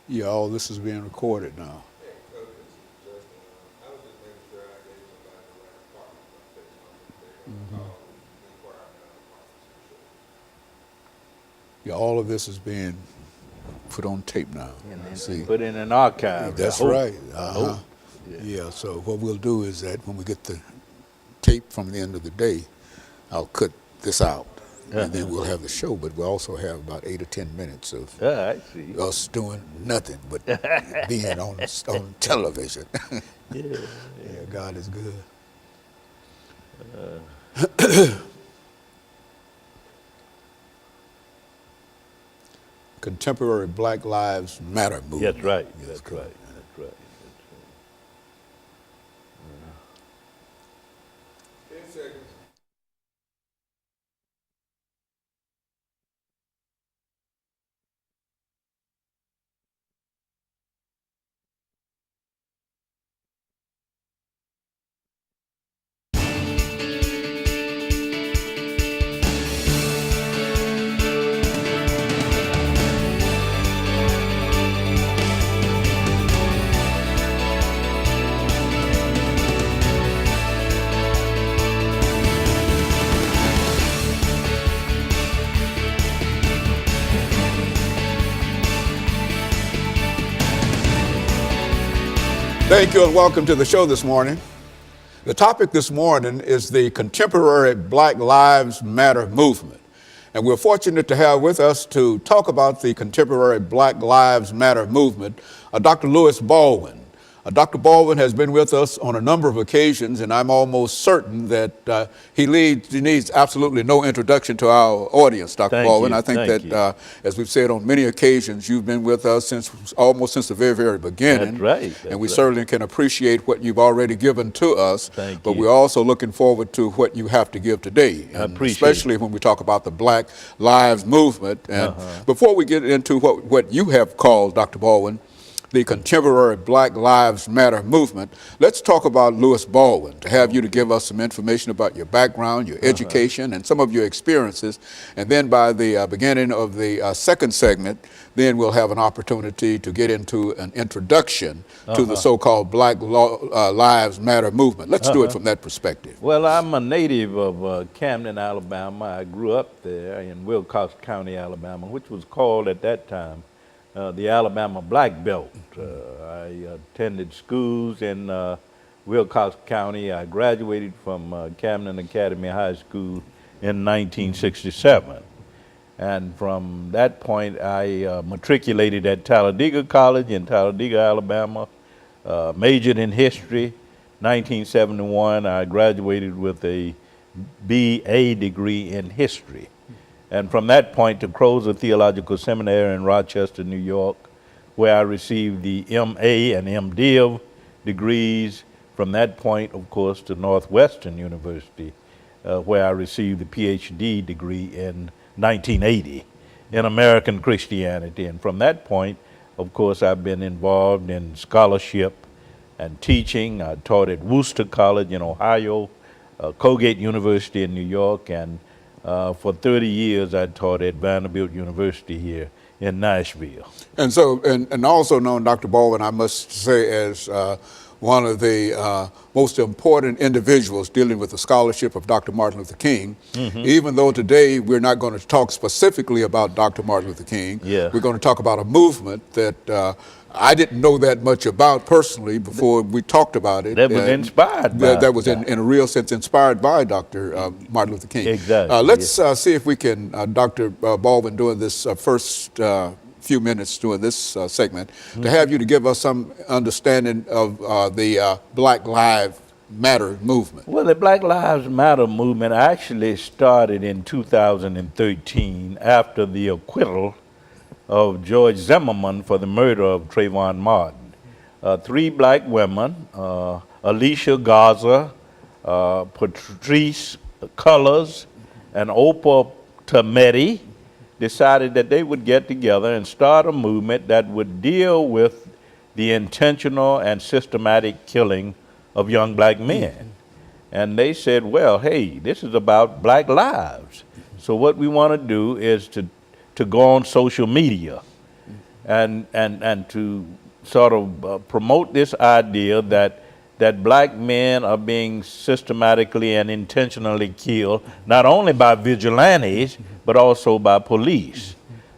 Yeah, all this is being recorded now. Yeah, Coach, this is Justin. I was just making sure I gave somebody the right apartment. I'm going to take something. They're going to call and inquire about apartments. Yeah, all of this is being put on tape now. And then See, put in an archive. that's I hope. right. I hope. Yeah. Yeah. So what we'll do is that when we get the tape from the end of the day, I'll cut this out, and then we'll have the show. But we'll also have about 8 or 10 minutes of I see. us doing nothing but being on television. Yeah. Yeah, God is good. Contemporary Black Lives Matter movement. That's right. Yes, That's good. right. That's right. 10 seconds. Thank you and welcome to the show this morning. The topic this morning is the contemporary Black Lives Matter movement. And we're fortunate to have with us to talk about the contemporary Black Lives Matter movement, Dr. LBaldwin. Dr. Baldwin has been with us on a number of occasions, and I'm almost certain that he needs absolutely no introduction to our audience, Dr. Thank Baldwin. you. I think Thank that, as we've said on many occasions, you've been with us almost since the very, very beginning. That's right. That's and we right. certainly can appreciate what you've already given to us. Thank but you. we're also looking forward to what you have to give today, I appreciate especially when we talk about the Black Lives Movement. And before we get into what you have called, Dr. Baldwin, the contemporary Black Lives Matter movement, let's talk about LBaldwin, to have you to give us some information about your background, your education, and some of your experiences. And then by the beginning of the second segment, then we'll have an opportunity to get into an introduction to the so-called Black Lives Matter movement. Let's do it from that perspective. Well, I'm a native of Camden, Alabama. I grew up there in Wilcox County, Alabama, which was called at that time the Alabama Black Belt. I attended schools in Wilcox County. I graduated from Camden Academy High School in 1967. And from that point, I matriculated at Talladega College in Talladega, Alabama, majored in history. 1971, I graduated with a BA degree in history. And from that point to Crozer Theological Seminary in Rochester, New York, where I received the MA and MDiv degrees. From that point, of course, to Northwestern University, where I received the PhD degree in 1980 in American Christianity. And from that point, of course, I've been involved in scholarship and teaching. I taught at Worcester College in Ohio, Colgate University in New York, and for 30 years, I taught at Vanderbilt University here in Nashville. And so, and also known, Dr. Baldwin, I must say, as one of the most important individuals dealing with the scholarship of Dr. Martin Luther King. Even though today we're not going to talk specifically about Dr. Martin Luther King, Yeah. we're going to talk about a movement that I didn't know that much about personally before we talked about it. That was inspired by that was in a real sense inspired by Dr. Martin Luther King. Exactly. Let's see if we can, Dr. Baldwin, during this first few minutes during this segment, to have you to give us some understanding of the Black Lives Matter movement. Well, the Black Lives Matter movement actually started in 2013 after the acquittal of George Zimmerman for the murder of Trayvon Martin. 3 black women, Alicia Garza, Patrice Cullors, and Oprah Tometi, decided that they would get together and start a movement that would deal with the intentional and systematic killing of young black men. And they said, well, hey, this is about black lives. So what we want to do is to go on social media and to sort of promote this idea that black men are being systematically and intentionally killed, not only by vigilantes, but also by police.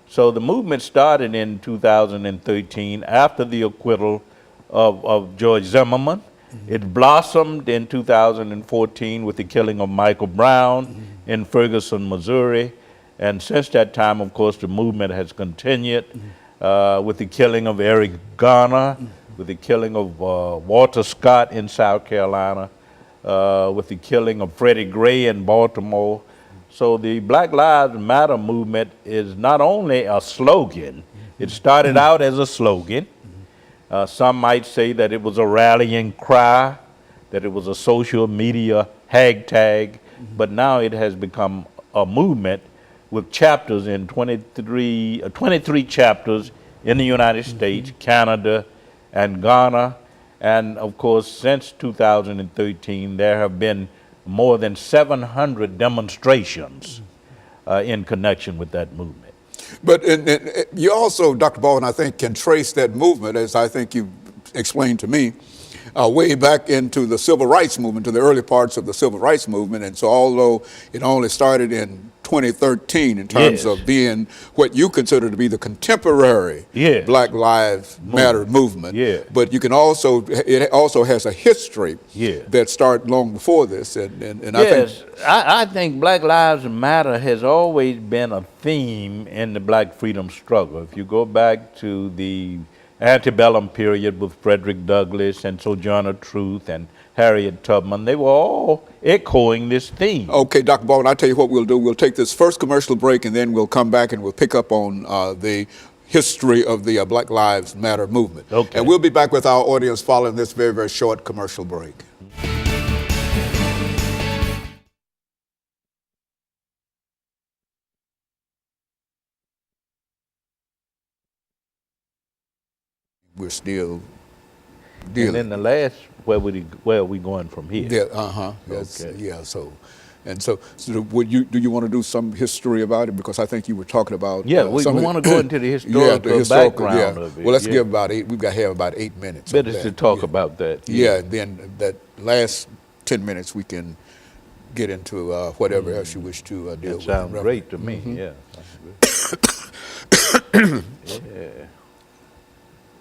So the movement started in 2013 after the acquittal of George Zimmerman. It blossomed in 2014 with the killing of Michael Brown in Ferguson, Missouri. And since that time, of course, the movement has continued with the killing of Eric Garner, with the killing of Walter Scott in South Carolina, with the killing of Freddie Gray in Baltimore. So the Black Lives Matter movement is not only a slogan, it started out as a slogan. Some might say that it was a rallying cry, that it was a social media hashtag, but now it has become a movement with chapters in 23 chapters in the United States, Canada, and Ghana. And of course, since 2013, there have been more than 700 demonstrations in connection with that movement. But you also, Dr. Baldwin, I think, can trace that movement, as I think you explained to me, way back into the civil rights movement, to the early parts of the civil rights movement. And so although it only started in 2013 in terms of being what you consider to be the contemporary Black Lives Matter movement, but you can also, it also has a history that started long before this. I think Black Lives Matter has always been a theme in the black freedom struggle. If you go back to the antebellum period with Frederick Douglass and Sojourner Truth and Harriet Tubman, they were all echoing this theme. Okay, Dr. Baldwin, I'll tell you what we'll do. We'll take this first commercial break, and then we'll come back and we'll pick up on the history of the Black Lives Matter movement. Okay. And we'll be back with our audience following this very, very short commercial break. We're still dealing. And then the last, where are we going from here? Yeah, Okay. Yeah, so would you, do you want to do some history about it? Because I think you were talking about. Yeah, we want to go into the historical background of it. Well, let's give about we've got to have about 8 minutes. Better to talk about that. Yeah, and then that last 10 minutes we can get into whatever else you wish to deal with. That sounds great to me, yeah.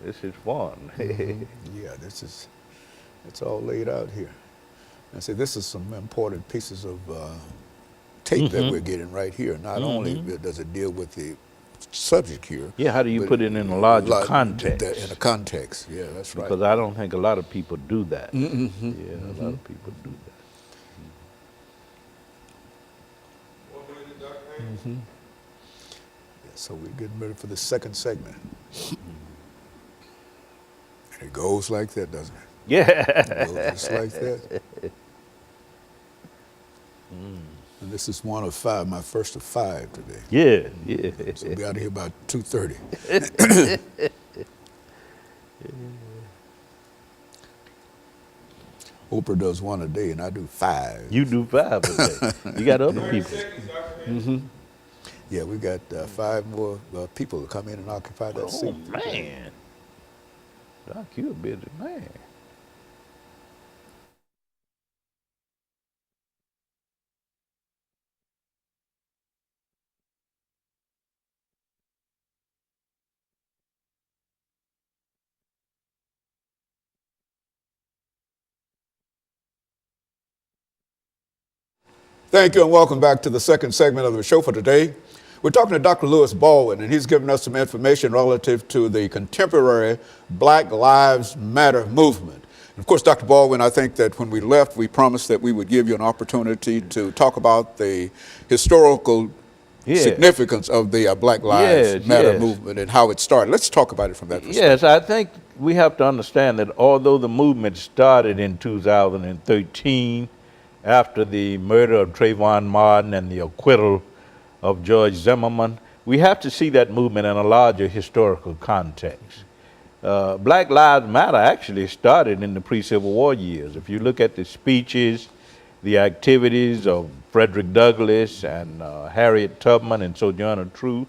This is fun. Yeah, it's all laid out here. And see, this is some important pieces of tape that we're getting right here. Not only does it deal with the subject here. Yeah, how do you put it in a larger context? In a context, yeah, that's right. Because I don't think a lot of people do that. Yeah, a lot of people do that. 1 minute, Dr. Haynes. Yeah, so we're getting ready for the second segment. And it goes like that, doesn't it? Yeah. It goes just like that. And this is one of 5, my first of 5 today. Yeah. So we'll be out of here about 2:30. Oprah does 1 a day, and I do 5. You do 5 a day. You got other 30 people. seconds, Dr. Haynes. Yeah, we got 5 more people to come in and occupy that seat. Oh, man. Doc, you a busy man. Thank you and welcome back to the second segment of the show for today. We're talking to Dr. Louis Baldwin, and he's given us some information relative to the contemporary Black Lives Matter movement. And of course, Dr. Baldwin, I think that when we left, we promised that we would give you an opportunity to talk about the historical significance of the Black Lives Matter movement and how it started. Let's talk about it from that perspective. Yes, I think we have to understand that although the movement started in 2013, after the murder of Trayvon Martin and the acquittal of George Zimmerman, we have to see that movement in a larger historical context. Black Lives Matter actually started in the pre-Civil War years. If you look at the speeches, the activities of Frederick Douglass and Harriet Tubman and Sojourner Truth,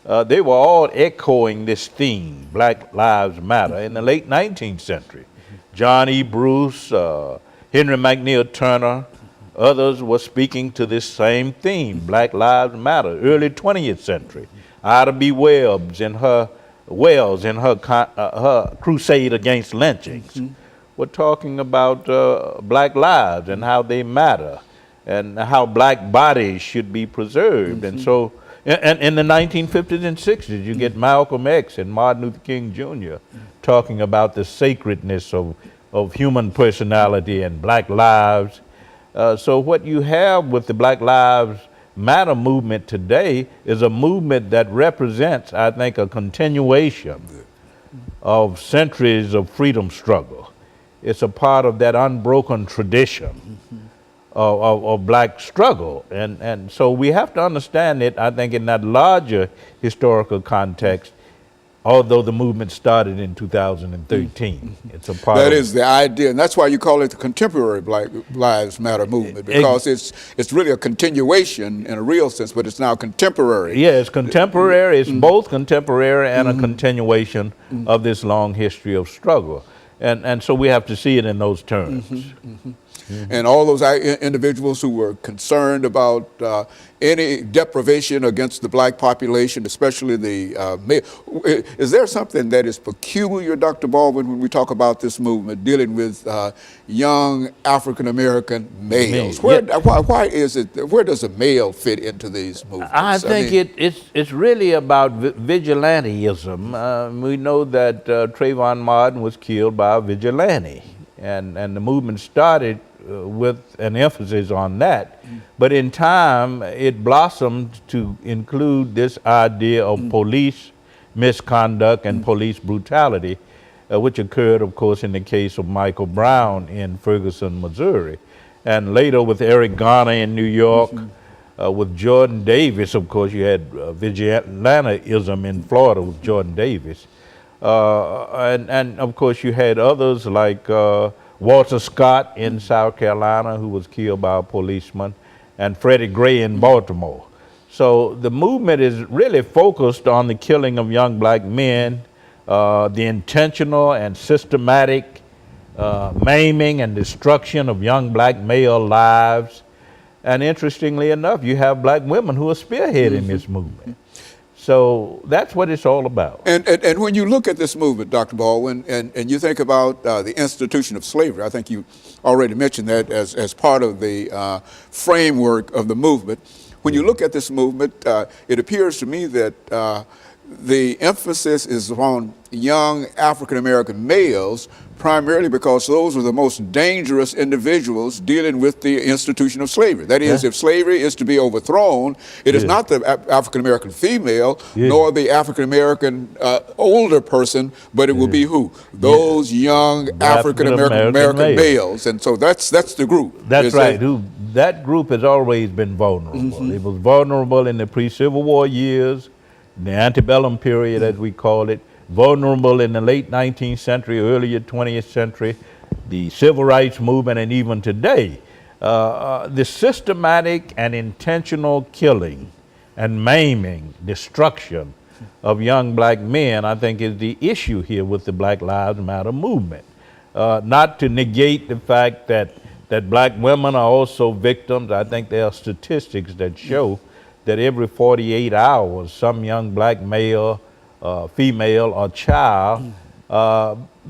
they were all echoing this theme, Black Lives Matter, in the late 19th century. John E. Bruce, Henry McNeil Turner, others were speaking to this same theme, Black Lives Matter. Early 20th century, Ida B. Wells in her her crusade against lynchings were talking about black lives and how they matter and how black bodies should be preserved. And so and in the 1950s and 60s, you get Malcolm X and Martin Luther King Jr. talking about the sacredness of human personality and black lives. So what you have with the Black Lives Matter movement today is a movement that represents, I think, a continuation of centuries of freedom struggle. It's a part of that unbroken tradition of black struggle. And so we have to understand it, I think, in that larger historical context, although the movement started in 2013. It's a part That of is the idea, and that's why you call it the contemporary Black Lives Matter movement, because it's really a continuation in a real sense, but it's now contemporary. Yeah, it's contemporary. It's both contemporary and a continuation of this long history of struggle. And so we have to see it in those terms. And all those individuals who were concerned about any deprivation against the black population, especially the male. Is there something that is peculiar, Dr. Baldwin, when we talk about this movement dealing with young African-American males? Why is it, where does a male fit into these movements? I think it's really about vigilanteism. We know that Trayvon Martin was killed by a vigilante, and the movement started with an emphasis on that. But in time, it blossomed to include this idea of police misconduct and police brutality, which occurred, of course, in the case of Michael Brown in Ferguson, Missouri. And later with Eric Garner in New York, with Jordan Davis, of course, you had vigilanteism in Florida with Jordan Davis. And of course, you had others like Walter Scott in South Carolina, who was killed by a policeman, and Freddie Gray in Baltimore. So the movement is really focused on the killing of young black men, the intentional and systematic maiming and destruction of young black male lives. And interestingly enough, you have black women who are spearheading this movement. So that's what it's all about. And when you look at this movement, Dr. Baldwin, and you think about the institution of slavery, I think you already mentioned that as part of the framework of the movement. When you look at this movement, it appears to me that the emphasis is on young African-American males, primarily because those are the most dangerous individuals dealing with the institution of slavery. That is, if slavery is to be overthrown, it is not the African-American female, nor the African-American older person, but it will be who? Those young African-American males. And so that's the group. That's right. That group has always been vulnerable. It was vulnerable in the pre-Civil War years, the antebellum period, as we call it, vulnerable in the late 19th century, earlier 20th century, the civil rights movement, and even today. The systematic and intentional killing and maiming, destruction of young black men, I think, is the issue here with the Black Lives Matter movement. Not to negate the fact that black women are also victims. I think there are statistics that show that every 48 hours, some young black male, female, or child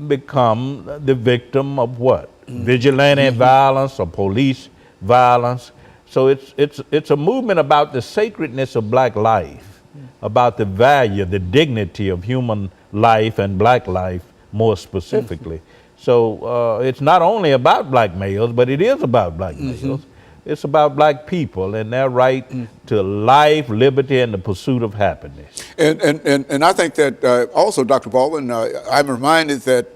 become the victim of what? Vigilante violence or police violence. So it's a movement about the sacredness of black life, about the value, the dignity of human life and black life more specifically. So it's not only about black males, but it is about black males. It's about black people and their right to life, liberty, and the pursuit of happiness. And I think that also, Dr. Baldwin, I'm reminded that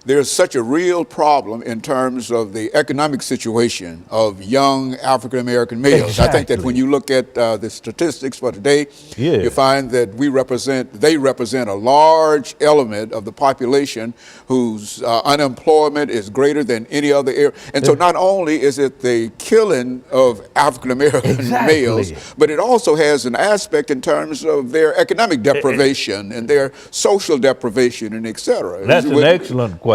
there's such a real problem in terms of the economic situation of young African American males. I think that when you look at the statistics for today, you find that they represent a large element of the population whose unemployment is greater than any other area. And so not only is it the killing of African American males, but it also has an aspect in terms of their economic deprivation and their social deprivation and et cetera. That's an excellent question.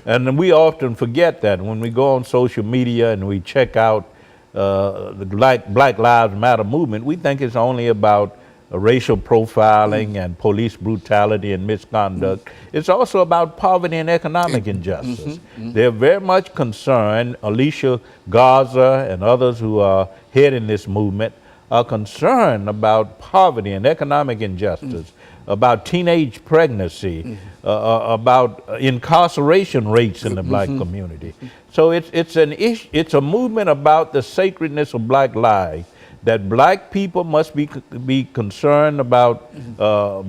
And we often forget that when we go on social media and we check out the Black Lives Matter movement, we think it's only about racial profiling and police brutality and misconduct. It's also about poverty and economic injustice. They're very much concerned, Alicia Garza and others who are heading this movement are concerned about poverty and economic injustice, about teenage pregnancy, about incarceration rates in the black community. So it's a movement about the sacredness of black life, that black people must be concerned about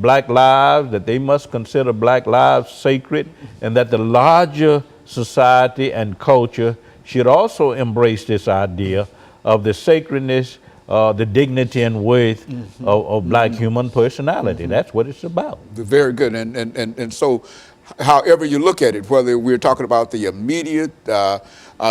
black lives, that they must consider black lives sacred, and that the larger society and culture should also embrace this idea of the sacredness, the dignity and worth of black human personality. That's what it's about. Very good. And so however you look at it, whether we're talking about the immediate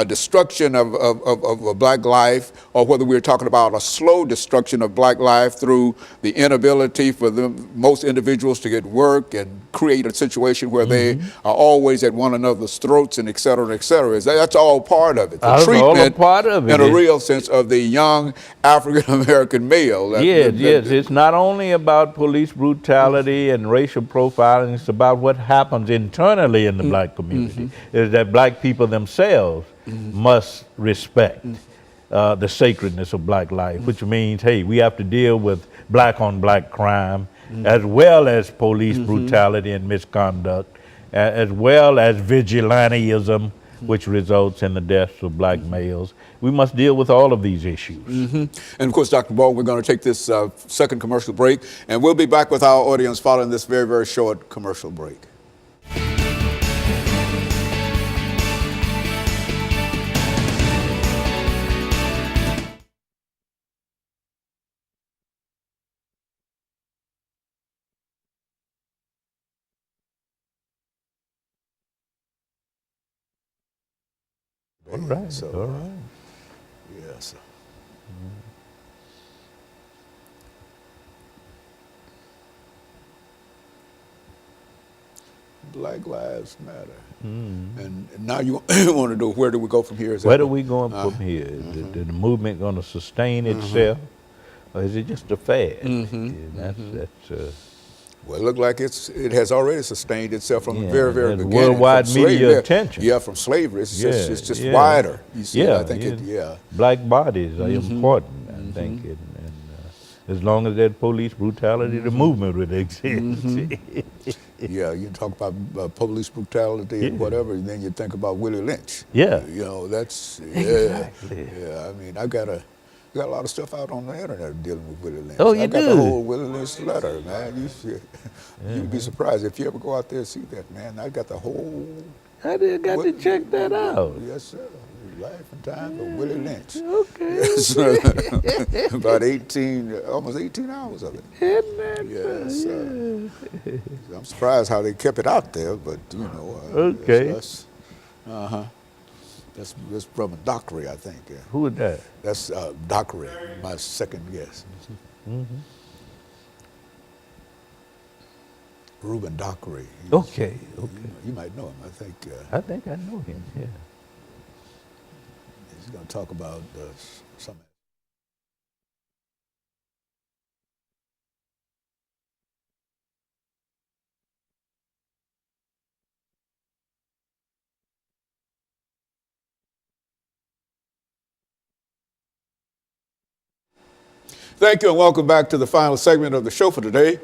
destruction of a black life, or whether we're talking about a slow destruction of black life through the inability for most individuals to get work and create a situation where they are always at one another's throats and et cetera, et cetera. That's all part of it. The treatment, all a part of it, in a real sense, of the young African American male. Yes. It's not only about police brutality and racial profiling, it's about what happens internally in the black community, is that black people themselves must respect the sacredness of black life, which means, hey, we have to deal with black on black crime, as well as police brutality and misconduct, as well as vigilantism, which results in the deaths of black males. We must deal with all of these issues. And of course, Dr. Baldwin, we're going to take this second commercial break, and we'll be back with our audience following this very, very short commercial break. All right. So, all right. Yes. Black Lives Matter. And now you want to know, where do we go from here? Where are we going from here? Is the movement going to sustain itself, or is it just a fad? Well, it looks like it has already sustained itself from the very, very beginning. Worldwide media attention. Yeah, from slavery. It's just wider. You see, I think Black bodies are important, I think. And as long as there's police brutality, the movement would exist. Yeah, you talk about police brutality and whatever, and then you think about Willie Lynch. Yeah. You know, that's, Exactly. Yeah, I mean, I got a lot of stuff out on the internet dealing with Willie Lynch. Oh, you I got do? the whole Willie Lynch letter, man. You'd be surprised if you ever go out there and see that, man. I got the whole... I got to check that out. Yes, sir. Life and Times of Willie Lynch. Okay. Yes, about almost 18 hours of it. Isn't that Yes. I'm surprised how they kept it out there, but you know. Okay. That's from Dockery, I think. Who is that? That's Dockery, my second guess. Reuben Dockery. Okay. You might know him, I think. I think I know him, yeah. He's going to talk about some. Thank you and welcome back to the final segment of the show for today.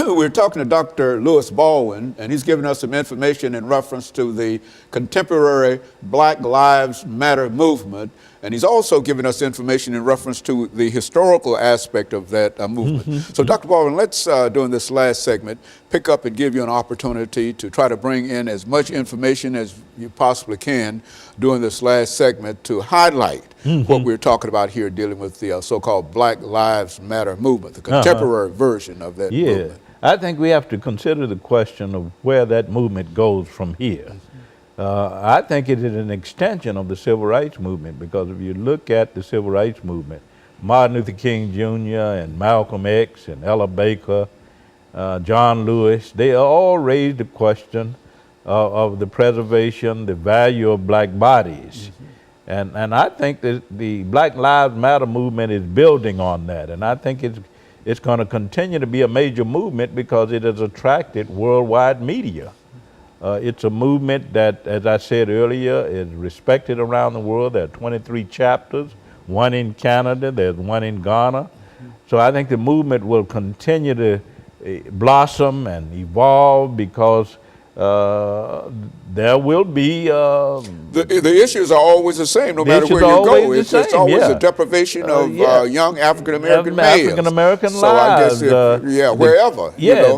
We're talking to Dr. LBaldwin, and he's giving us some information in reference to the contemporary Black Lives Matter movement And he's also given us information in reference to the historical aspect of that movement. So, Dr. Baldwin, let's, during this last segment, pick up and give you an opportunity to try to bring in as much information as you possibly can during this last segment to highlight what we're talking about here, dealing with the so-called Black Lives Matter movement, the contemporary version of that movement. I think we have to consider the question of where that movement goes from here. I think it is an extension of the civil rights movement, because if you look at the civil rights movement, Martin Luther King Jr. and Malcolm X and Ella Baker, John Lewis, they all raised the question of the preservation, the value of black bodies. And I think that the Black Lives Matter movement is building on that. And I think it's going to continue to be a major movement because it has attracted worldwide media. It's a movement that, as I said earlier, is respected around the world. There are 23 chapters, one in Canada, there's one in Ghana. So I think the movement will continue to blossom and evolve because there will be... the issues are always the same, no matter where you go. It's always a deprivation of young African-American males. African-American so lives. I guess, wherever.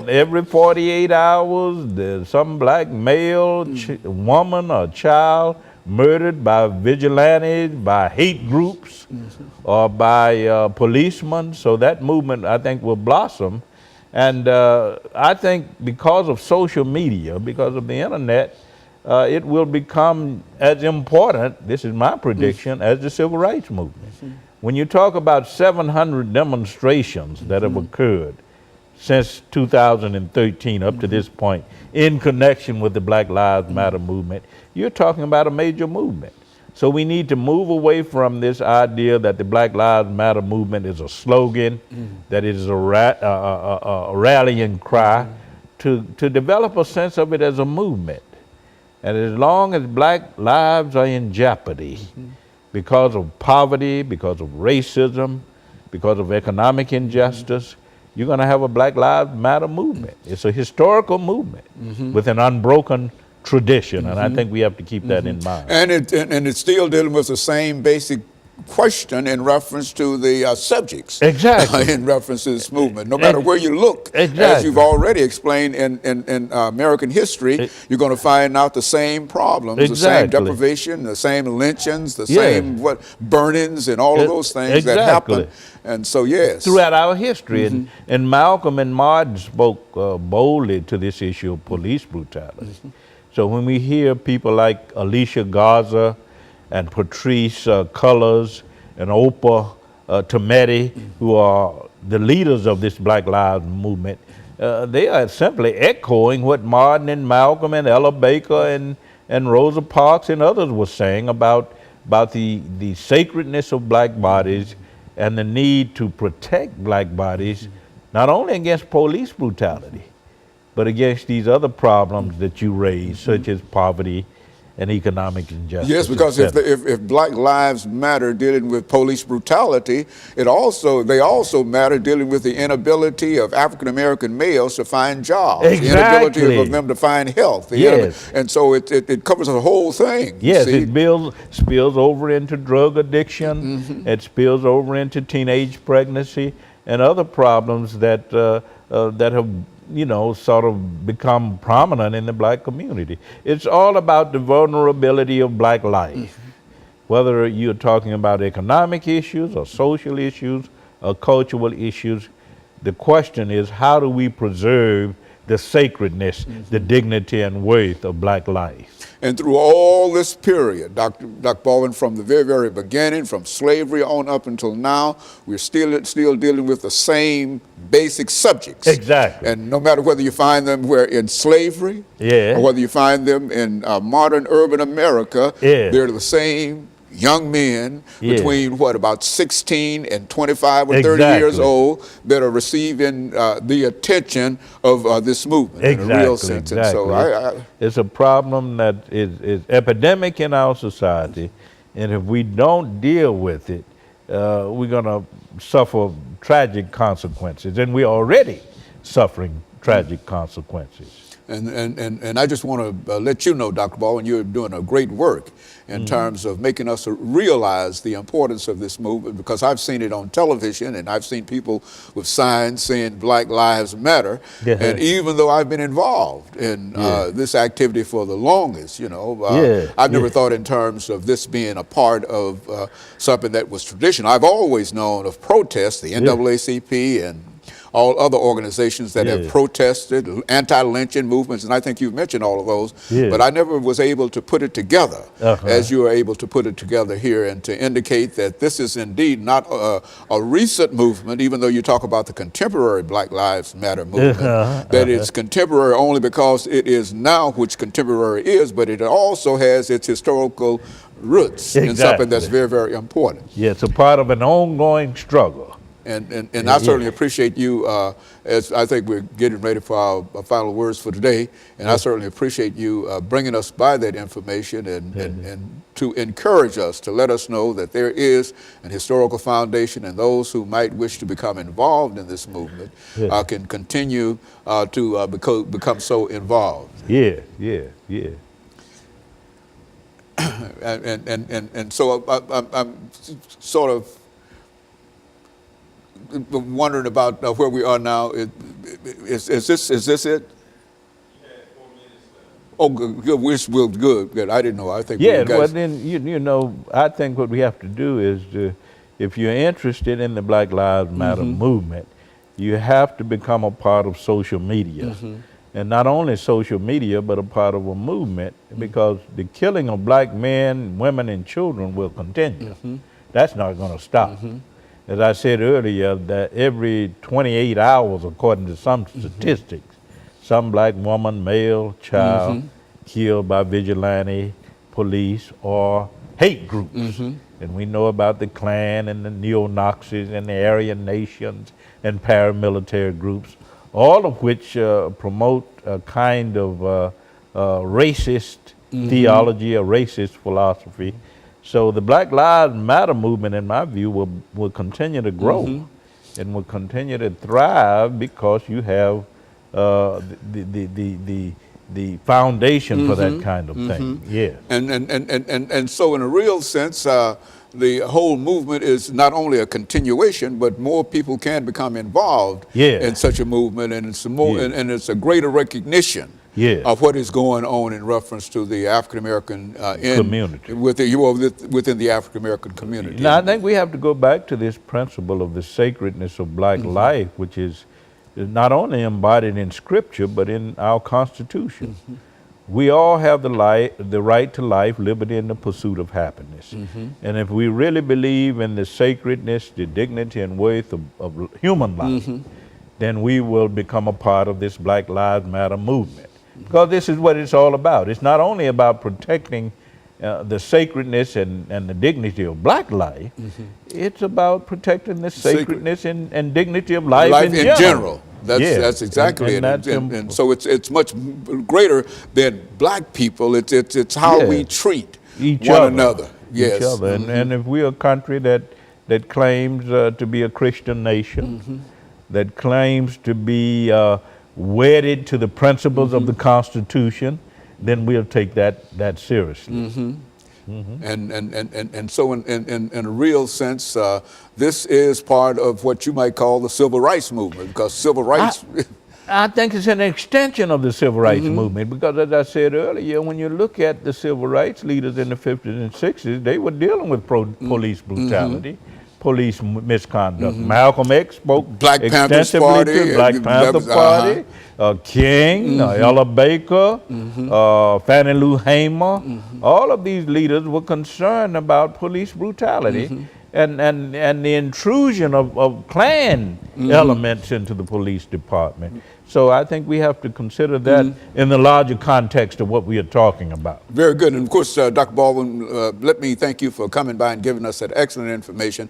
Every 48 hours, there's some black male, woman or child murdered by vigilantes, by hate groups, or by policemen. So that movement, I think, will blossom. And I think because of social media, because of the internet, it will become as important, this is my prediction, as the civil rights movement. When you talk about 700 demonstrations that have occurred since 2013 up to this point in connection with the Black Lives Matter movement, you're talking about a major movement. So we need to move away from this idea that the Black Lives Matter movement is a slogan, that it is a rallying cry, to develop a sense of it as a movement. And as long as black lives are in jeopardy because of poverty, because of racism, because of economic injustice, you're going to have a Black Lives Matter movement. It's a historical movement with an unbroken tradition, and I think we have to keep that in mind. And it's still dealing with the same basic question in reference to the subjects. Exactly. In reference to this movement. No matter where you look, exactly, as you've already explained in American history, you're going to find out the same problems, the same deprivation, the same lynchings, the same burnings, and all of those things that happen. And so, yes. Throughout our history. And Malcolm and Martin spoke boldly to this issue of police brutality. So when we hear people like Alicia Garza and Patrice Cullors and Oprah Tometi, who are the leaders of this Black Lives movement, they are simply echoing what Martin and Malcolm and Ella Baker and Rosa Parks and others were saying about the sacredness of black bodies and the need to protect black bodies, not only against police brutality, but against these other problems that you raise, such as poverty and economic injustice. Yes, because if Black Lives Matter dealing with police brutality, they also matter dealing with the inability of African American males to find jobs, the inability of them to find health. And so it covers the whole thing. Yes, it spills over into drug addiction, it spills over into teenage pregnancy and other problems that have sort of become prominent in the black community. It's all about the vulnerability of black life. Whether you're talking about economic issues or social issues or cultural issues, the question is, how do we preserve the sacredness, the dignity and worth of black life? And through all this period, Dr. Baldwin, from the very, very beginning, from slavery on up until now, we're still dealing with the same basic subjects. Exactly. And no matter whether you find them in slavery, or whether you find them in modern urban America, they're the same young men between about 16 and 25 or 30 years old that are receiving the attention of this movement in a real sense. And so it's a problem that is epidemic in our society, and if we don't deal with it, we're going to suffer tragic consequences, and we're already suffering tragic consequences. And I just want to let you know, Dr. Baldwin, you're doing a great work in terms of making us realize the importance of this movement, because I've seen it on television and I've seen people with signs saying Black Lives Matter. And even though I've been involved in this activity for the longest, I've never thought in terms of this being a part of something that was traditional. I've always known of protests, the NAACP and all other organizations that have protested, anti-lynching movements, and I think you've mentioned all of those, but I never was able to put it together as you are able to put it together here, and to indicate that this is indeed not a recent movement, even though you talk about the contemporary Black Lives Matter movement, that it's contemporary only because it is now which contemporary is, but it also has its historical roots in something that's very, very important. Yeah, it's a part of an ongoing struggle. And I certainly appreciate you, as I think we're getting ready for our final words for today, and I certainly appreciate you bringing us by that information and to encourage us, to let us know that there is an historical foundation, and those who might wish to become involved in this movement can continue to become so involved. And so I'm sort of wondering about where we are now. Is this it? You had 4 minutes left. Oh, good. Good. I didn't know. I think well then I think what we have to do is if you're interested in the Black Lives Matter movement, you have to become a part of social media. And not only social media, but a part of a movement, because the killing of black men, women, and children will continue. That's not going to stop. As I said earlier, that every 28 hours, according to some statistics, some black woman, male, child killed by vigilante police or hate groups. And we know about the Klan and the neo-Nazis and the Aryan nations and paramilitary groups, all of which promote a kind of racist theology, a racist philosophy. So the Black Lives Matter movement, in my view, will continue to grow and will continue to thrive, because you have the foundation for that kind of thing. And so in a real sense, the whole movement is not only a continuation, but more people can become involved in such a movement, and it's and it's a greater recognition of what is going on in reference to the African American community within the African American community. Now, I think we have to go back to this principle of the sacredness of black life, which is not only embodied in Scripture but in our Constitution. We all have the right to life, liberty, and the pursuit of happiness. And if we really believe in the sacredness, the dignity, and worth of human life, then we will become a part of this Black Lives Matter movement. Because this is what it's all about. It's not only about protecting the sacredness and the dignity of black life, it's about protecting the sacredness and dignity of life in general. That's exactly it. And so it's much greater than black people. It's how we treat one another. Each other. And if we're a country that claims to be a Christian nation, that claims to be wedded to the principles of the Constitution, then we'll take that seriously. And so in a real sense, this is part of what you might call the civil rights movement, because civil rights... I think it's an extension of the civil rights movement, because as I said earlier, when you look at the civil rights leaders in the 50s and 60s, they were dealing with police brutality, police misconduct. Malcolm X spoke Black Panthers Party, to Black Panther Party, King, Ella Baker, Fannie Lou Hamer. All of these leaders were concerned about police brutality and the intrusion of Klan elements into the police department. So I think we have to consider that in the larger context of what we are talking about. Very good. And of course, Dr. Baldwin, let me thank you for coming by and giving us that excellent information.